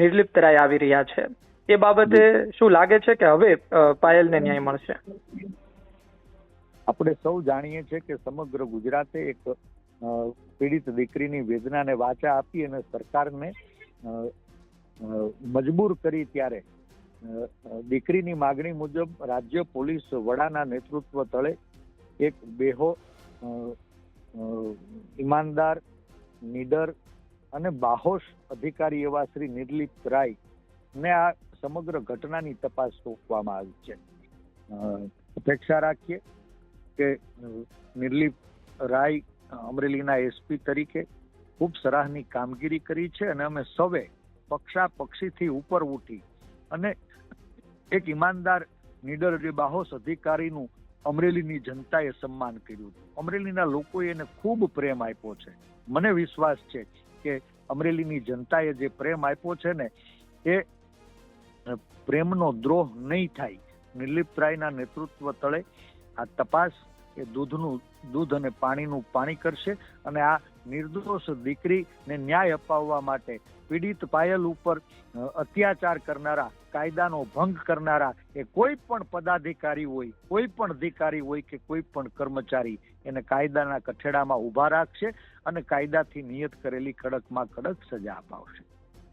નિર્લિપ્ત રાય આવી રહ્યા છે, એ બાબતે શું લાગે છે કે હવે પાયલને ન્યાય મળશે? આપણે સૌ જાણીએ છીએ કે સમગ્ર ગુજરાતે એક પીડિત દીકરીની વેદનાને વાચા આપી અને સરકારને મજબૂર કરી ત્યારે દીકરીની માગણી મુજબ રાજ્ય પોલીસ વડાના નેતૃત્વ તળે એક બેહો ઈમાનદાર, નીડર અને બાહોશ અધિકારી એવા શ્રી નિર્લિપ્ત રાય ને આ સમગ્ર ઘટનાની તપાસ સોંપવામાં આવી છે. અપેક્ષા રાખીએ કે નિર્લિપ્ત રાય અમરેલીના એસપી તરીકે ખૂબ સરાહની કામગીરી કરી છે અને અમે સૌએ પક્ષાપક્ષીથી ઉપર ઉઠી અને એક ઈમાનદાર, નીડર જે બાહોશ અધિકારીનું અમરેલીની જનતાએ સન્માન કર્યું. અમરેલીના લોકોએ એને ખૂબ પ્રેમ આપ્યો છે. મને વિશ્વાસ છે કે અમરેલીની જનતાએ જે પ્રેમ આપ્યો છે ને એ પ્રેમનો દ્રોહ નહીં થાય. નિર્લિપ્ત રાયના નેતૃત્વ તળે આ તપાસ એ દૂધ અને પાણીનું પાણી કરશે અને આ નિર્દોષ દીકરીને ન્યાય અપાવવા માટે પીડિત પાયલ ઉપર અત્યાચાર કરનારા, કાયદાનો ભંગ કરનારા એ કોઈ પણ પદાધિકારી હોય, કોઈ પણ અધિકારી હોય કે કોઈ પણ કર્મચારી એને કાયદાના કઠેડામાં ઉભા રાખશે અને કાયદાથી નિયત કરેલી કડકમાં કડક સજા અપાવશે.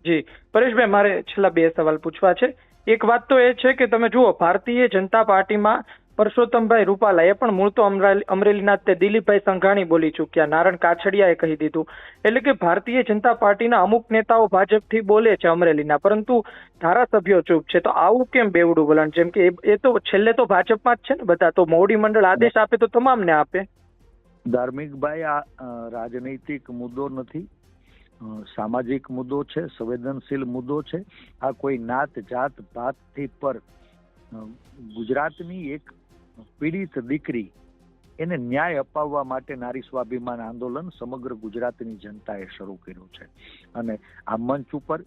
જી પરેશભાઈ, મારે છેલ્લા 2 સવાલ પૂછવા છે. એક વાત તો એ છે કે તમે જુઓ, ભારતીય જનતા પાર્ટીમાં પરસોત્તમભાઈ રૂપાલા, એ પણ મૂળ તો અમરેલીના તે દિલીપભાઈ સંઘાણી બોલી ચૂક્યા, નારણ કાછડિયાએ કહી દીધું. એટલે કે ભારતીય જનતા પાર્ટીના અમુક નેતાઓ ભાજપથી બોલે છે અમરેલીના, પરંતુ ધારાસભ્યો ચૂપ છે. તો આવું કેમ બેવડું વલણ? જેમ કે એ તો છેલ્લે તો ભાજપમાં જ છે ને બધા, તો મોવડી મંડળ આદેશ આપે તો તમામને આપે. ધાર્મિકભાઈ, આ રાજનૈતિક મુદ્દો નથી, સામાજિક મુદ્દો છે, સંવેદનશીલ મુદ્દો છે. આ કોઈ નાત જાત ભાતથી પર ગુજરાતની એક પીડિત દીકરી એને ન્યાય અપાવવા માટે નારી સ્વાભિમાન આંદોલન સમગ્ર ગુજરાતની જનતાએ શરૂ કર્યું છે અને આ મંચ ઉપર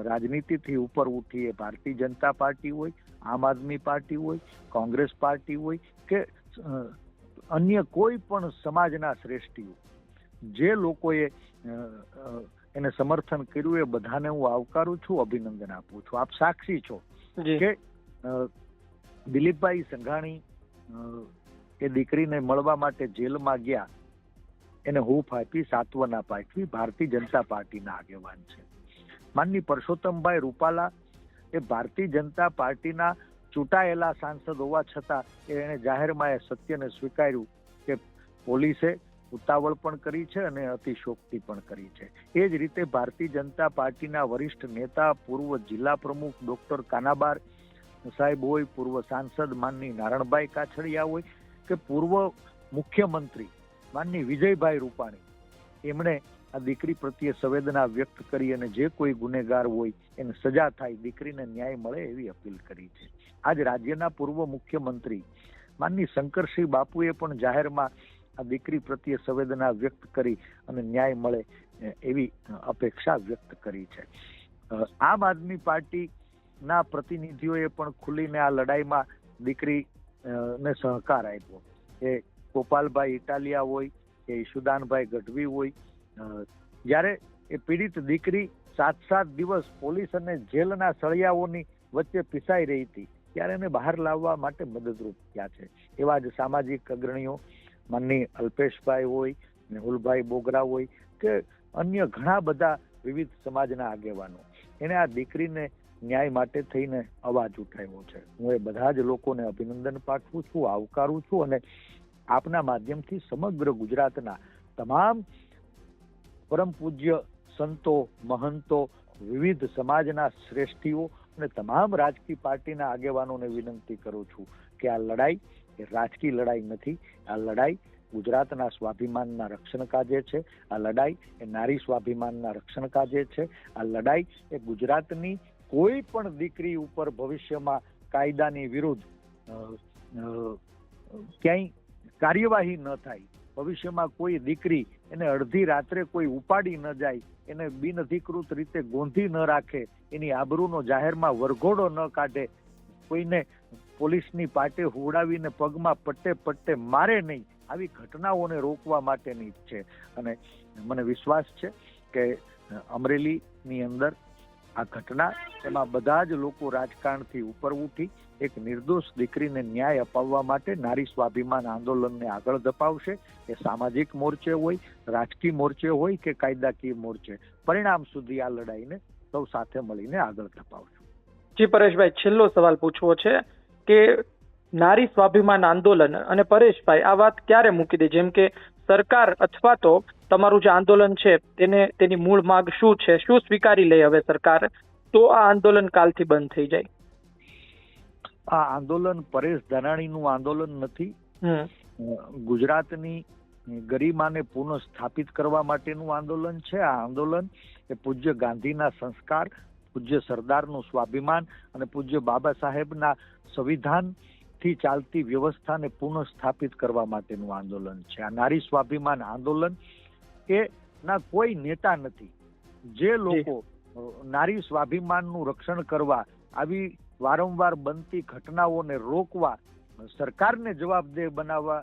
રાજનીતિથી ઉપર ઉઠી એ ભારતીય જનતા પાર્ટી હોય, આમ આદમી પાર્ટી હોય, કોંગ્રેસ પાર્ટી હોય કે અન્ય કોઈ પણ સમાજના શ્રેષ્ઠીઓ, જે લોકોએ એને સમર્થન કર્યું એ બધાને હું આવકારું છું, અભિનંદન આપું છું. આપ સાક્ષી છો કે દિલીપભાઈ સંઘાણી એ દીકરીને મળવા માટે જેલમાં ગયા, એને હૂંફ આપી, સાંત્વના પાઠવી, ભારતીય જનતા પાર્ટીના આગેવાન છે. માનની પરસોત્તમભાઈ રૂપાલા એ ભારતીય જનતા પાર્ટીના ચૂંટાયેલા સાંસદ હોવા છતાં એને જાહેરમાં એ સત્યને સ્વીકાર્યું કે પોલીસે ઉતાવળ પણ કરી છે અને અતિશોક્તિ પણ કરી છે. એ જ રીતે ભારતીય જનતા પાર્ટીના વરિષ્ઠ નેતા, પૂર્વ જિલ્લા પ્રમુખ ડોક્ટર કાનાબાર સાહેબ હોય, પૂર્વ સાંસદ માનની નારણભાઈ કાછડિયા હોય કે પૂર્વ મુખ્યમંત્રી માનની વિજયભાઈ રૂપાણી, એમણે આ દીકરી પ્રત્યે સંવેદના વ્યક્ત કરી અને જે કોઈ ગુનેગાર હોય એને સજા થાય, દીકરીને ન્યાય મળે એવી અપીલ કરી છે. આજ રાજ્યના પૂર્વ મુખ્યમંત્રી માનની શંકરસિંહ બાપુએ પણ જાહેરમાં આ દીકરી પ્રત્યે સંવેદના વ્યક્ત કરી અને ન્યાય મળે એવી અપેક્ષા વ્યક્ત કરી છે. આમ આદમી પાર્ટી ના પ્રતિનિધિઓએ પણ ખુલીને આ લડાઈમાં દીકરી ને સહકાર આપ્યો. એ ગોપાલભાઈ ઇટાલિયા હોય કે ઈશુદાનભાઈ ગઢવી હોય, જ્યારે એ પીડિત દીકરી 7 દિવસ પોલીસ અને જેલના સળિયાઓની વચ્ચે પીસાઈ રહી હતી ત્યારે એને બહાર લાવવા માટે મદદરૂપ થયા છે. એવા જ સામાજિક અગ્રણીઓ માનની અલ્પેશભાઈ હોય, મેહુલભાઈ બોગરા હોય કે અન્ય ઘણા બધા વિવિધ સમાજના આગેવાનો, એને આ દીકરીને ન્યાય માટે થઈને અવાજ ઉઠાવ્યો છે. હું એ બધા જ લોકોને અભિનંદન પાઠવું છું, આવકારું છું અને આપના માધ્યમથી સમગ્ર ગુજરાતના તમામ પરમ પૂજ્ય સંતો, મહંતો, વિવિધ સમાજના શ્રેષ્ઠીઓ અને તમામ રાજકીય પાર્ટીના આગેવાનોને વિનંતી કરું છું કે આ લડાઈ એ રાજકીય લડાઈ નથી. આ લડાઈ ગુજરાતના સ્વાભિમાનના રક્ષણ કાજે છે. આ લડાઈ એ નારી સ્વાભિમાનના રક્ષણ કાજે છે. આ લડાઈ એ ગુજરાતની કોઈ પણ દીકરી ઉપર ભવિષ્યમાં કાયદાની વિરુદ્ધ ક્યાંય કાર્યવાહી ન થાય, ભવિષ્યમાં કોઈ દીકરી એને અડધી રાત્રે કોઈ ઉપાડી ન જાય, એને બિનઅધિકૃત રીતે ગોંધી ન રાખે, એની આબરૂનો જાહેરમાં વરઘોડો ન કાઢે, કોઈને પોલીસની પાટે હુવડાવીને પગમાં પટ્ટે મારે નહીં, આવી ઘટનાઓને રોકવા માટેની છે. અને મને વિશ્વાસ છે કે અમરેલીની અંદર આ ઘટના એમાં બધા જ લોકો રાજકારણથી ઉપર ઉઠી એક નિર્દોષ દીકરીને ન્યાય અપાવવા માટે નારી સ્વાભિમાન આંદોલનને આગળ ધપાવશે. એ સામાજિક મોરચે હોય, રાજકીય મોરચે હોય કે કાયદાકીય મોરચે, પરિણામ સુધી આ લડાઈને સૌ સાથે મળીને આગળ ધપાવશું. જી પરેશભાઈ, છેલ્લો સવાલ પૂછવો છે કે નારી સ્વાભિમાન આંદોલન અને પરેશભાઈ આ વાત ક્યારે મૂકી દે, જેમ કે સરકાર અથવા તો તમારું જે આંદોલન છે તેની મૂળ માંગ શું છે, શું સ્વીકારી લે હવે સરકાર, તો આ આંદોલન કાલથી બંધ થઈ જાય? આ આંદોલન પરેશ ધાનાણીનું આંદોલન નથી. ગુજરાતની ગરિમાને પુનઃ સ્થાપિત કરવા માટેનું આંદોલન છે. આ આંદોલન એ પૂજ્ય ગાંધીના સંસ્કાર, પૂજ્ય સરદારનું સ્વાભિમાન અને પૂજ્ય બાબા સાહેબના સંવિધાનથી ચાલતી વ્યવસ્થાને પુનઃ સ્થાપિત કરવા માટેનું આંદોલન છે. આ નારી સ્વાભિમાન આંદોલન એ ના કોઈ નેતા નથી. જે લોકો નારી સ્વાભિમાનનું રક્ષણ કરવા, આવી વારંવાર બનતી ઘટનાઓને રોકવા, સરકારને જવાબદેહ બનાવવા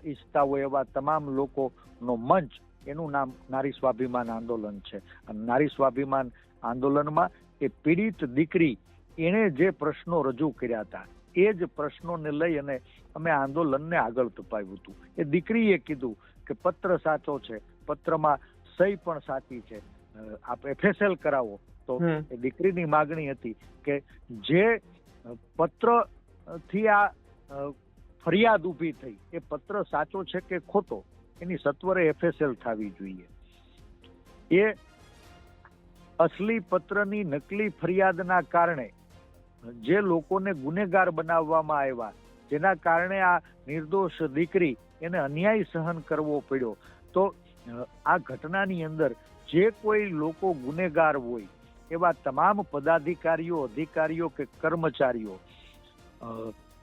ઈચ્છતા હોય એવા તમામ લોકોનો મંચ, એનું નામ નારી સ્વાભિમાન આંદોલન છે. અને નારી સ્વાભિમાન આંદોલનમાં એ પીડિત દીકરી એણે જે પ્રશ્નો રજૂ કર્યા હતા એ જ પ્રશ્નોને લઈ અને અમે આંદોલનને આગળ ધપાવ્યું હતું. એ દીકરીએ કીધું કે પત્ર સાચો છે, પત્રમાં સહી પણ સાચી છે, આપ FSL કરાવો. તો એ દીકરીની માગણી હતી કે જે પત્ર થી આ ફરિયાદ ઊભી થઈ એ પત્ર સાચો છે કે ખોટો, એની સત્વરે FSL થવી જોઈએ. એ અસલી પત્રની નકલી ફરિયાદના કારણે જે લોકોને ગુનેગાર બનાવવામાં આવ્યા, જેના કારણે આ નિર્દોષ દીકરી એને અન્યાય સહન કરવો પડ્યો, તો આ ઘટનાની અંદર જે કોઈ લોકો ગુનેગાર હોય એવા તમામ પદાધિકારીઓ, અધિકારીઓ કે કર્મચારીઓ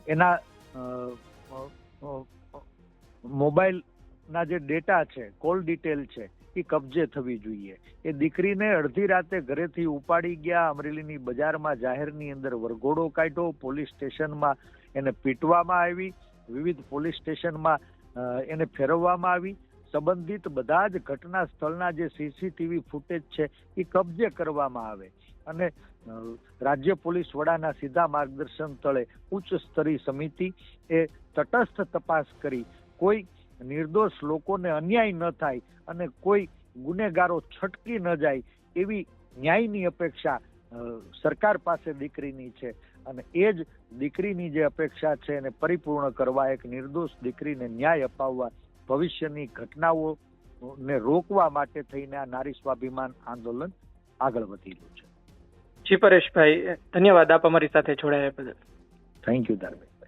એના મોબાઈલના જે ડેટા છે, કોલ ડિટેલ છે, એ કબજે થવી જોઈએ. એ દીકરીને અડધી રાતે ઘરેથી ઉપાડી ગયા, અમરેલીની બજારમાં જાહેરની અંદર વરઘોડો કાઢ્યો, પોલીસ સ્ટેશનમાં એને પીટવામાં આવી, વિવિધ પોલીસ સ્ટેશનમાં એને ફેરવવામાં આવી. સંબંધિત બધા જ ઘટના સ્થળના જે CCTV ફૂટેજ છે એ કબજે કરવામાં આવે અને રાજ્ય પોલીસ વડાના સીધા માર્ગદર્શન તળે ઉચ્ચ સ્તરીય સમિતિ એ તટસ્થ તપાસ કરી કોઈ નિર્દોષ લોકોને અન્યાય ન થાય અને કોઈ ગુનેગારો છટકી ન જાય એવી ન્યાયની અપેક્ષા સરકાર પાસે દીકરીની છે. અને એ જ દીકરીની જે અપેક્ષા છે એને પરિપૂર્ણ કરવા, એક નિર્દોષ દીકરીને ન્યાય અપાવવા, ભવિષ્યની ઘટનાઓને રોકવા માટે થઈને આ નારી સ્વાભિમાન આંદોલન આગળ વધી રહ્યું છે. જી પરેશભાઈ, ધન્યવાદ આપ અમારી સાથે જોડાયા બદલ. Thank you ધારભાઈ.